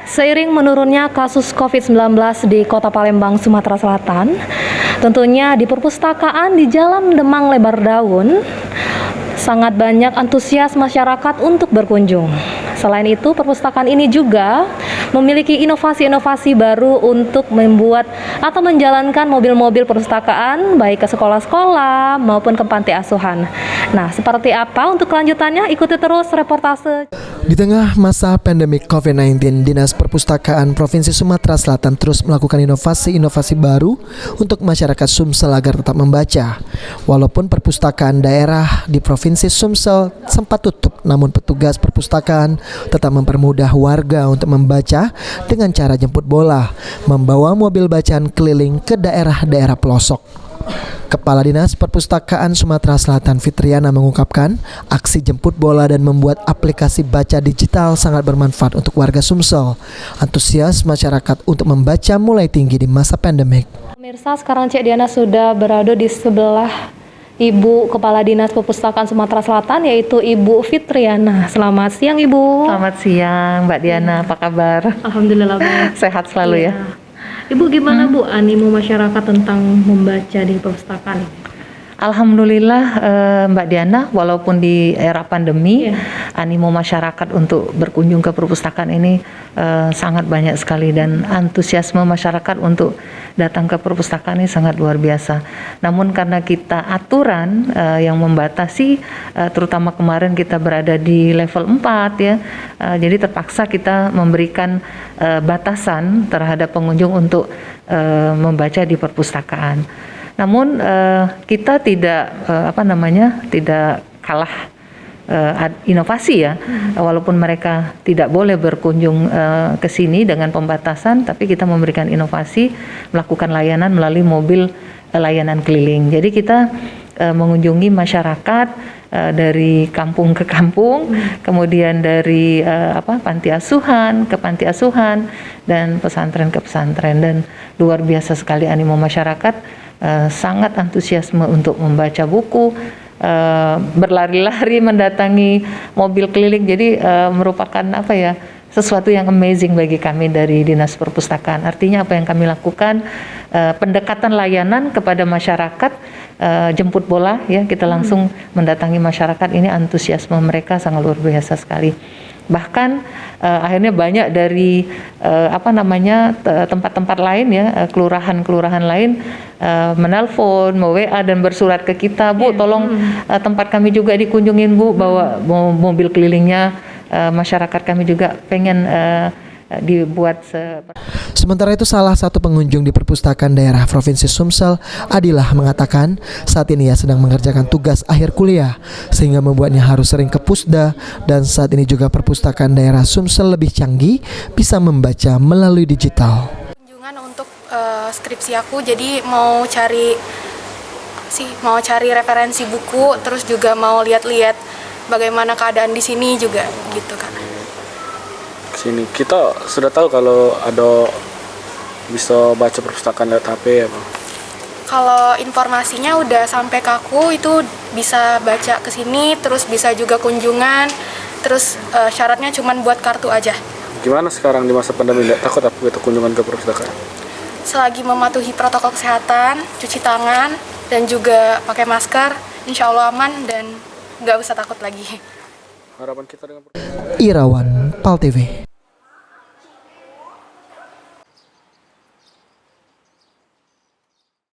Seiring menurunnya kasus COVID-19 di Kota Palembang, Sumatera Selatan, tentunya di perpustakaan di Jalan Demang Lebar Daun, sangat banyak antusias masyarakat untuk berkunjung. Selain itu, perpustakaan ini juga memiliki inovasi-inovasi baru untuk membuat atau menjalankan mobil-mobil perpustakaan baik ke sekolah-sekolah maupun ke panti asuhan. Nah, seperti apa untuk kelanjutannya? Ikuti terus reportase. Di tengah masa pandemi COVID-19, Dinas Perpustakaan Provinsi Sumatera Selatan terus melakukan inovasi-inovasi baru untuk masyarakat Sumsel agar tetap membaca. Walaupun perpustakaan daerah di Provinsi Sumsel sempat tutup, namun petugas perpustakaan tetap mempermudah warga untuk membaca dengan cara jemput bola, membawa mobil bacaan keliling ke daerah-daerah pelosok. Kepala Dinas Perpustakaan Sumatera Selatan Fitriana mengungkapkan aksi jemput bola dan membuat aplikasi baca digital sangat bermanfaat untuk warga Sumsel. Antusias masyarakat untuk membaca mulai tinggi di masa pandemik. Pemirsa, sekarang Cek Diana sudah berada di sebelah Ibu Kepala Dinas Perpustakaan Sumatera Selatan, yaitu Ibu Fitriana. Selamat siang, Ibu. Selamat siang, Mbak Diana. Apa kabar? Alhamdulillah baik. Sehat selalu ya. Ibu, gimana Bu animo masyarakat tentang membaca di perpustakaan? Alhamdulillah Mbak Diana, walaupun di era pandemi, animo masyarakat untuk berkunjung ke perpustakaan ini sangat banyak sekali, dan antusiasme masyarakat untuk datang ke perpustakaan ini sangat luar biasa. Namun karena kita aturan yang membatasi, terutama kemarin kita berada di level 4 ya, jadi terpaksa kita memberikan batasan terhadap pengunjung untuk membaca di perpustakaan. Namun kita tidak tidak kalah inovasi ya, walaupun mereka tidak boleh berkunjung ke sini dengan pembatasan, tapi kita memberikan inovasi, melakukan layanan melalui mobil layanan keliling. Jadi kita mengunjungi masyarakat dari kampung ke kampung, kemudian dari panti asuhan ke panti asuhan, dan pesantren ke pesantren, dan luar biasa sekali animo masyarakat. Sangat antusiasme untuk membaca buku, berlari-lari mendatangi mobil keliling. Jadi merupakan sesuatu yang amazing bagi kami dari Dinas Perpustakaan. Artinya apa yang kami lakukan, pendekatan layanan kepada masyarakat, jemput bola ya, kita langsung mendatangi masyarakat. Ini antusiasme mereka sangat luar biasa sekali. Bahkan akhirnya banyak dari tempat-tempat lain ya, kelurahan-kelurahan lain menelpon, WA dan bersurat ke kita, Bu, tolong tempat kami juga dikunjungin, Bu, bawa mobil kelilingnya, masyarakat kami juga pengen dibuat Sementara itu, salah satu pengunjung di perpustakaan daerah Provinsi Sumsel, Adilah, mengatakan saat ini ia sedang mengerjakan tugas akhir kuliah sehingga membuatnya harus sering ke Pusda, dan saat ini juga perpustakaan daerah Sumsel lebih canggih, bisa membaca melalui digital. Kunjungan untuk skripsi aku, jadi mau cari referensi buku, terus juga mau lihat-lihat bagaimana keadaan di sini juga gitu, Kak. Sini kita sudah tahu kalau ada bisa baca perpustakaan lewat HP ya, Bang. Kalau informasinya udah sampai ke aku, itu bisa baca ke sini, terus bisa juga kunjungan, terus syaratnya cuma buat kartu aja. Gimana sekarang di masa pandemi, nggak takut apa kita kunjungan ke perpustakaan? Selagi mematuhi protokol kesehatan, cuci tangan, dan juga pakai masker, insya Allah aman dan nggak usah takut lagi. Harapan kita dengan Irawan, PAL TV.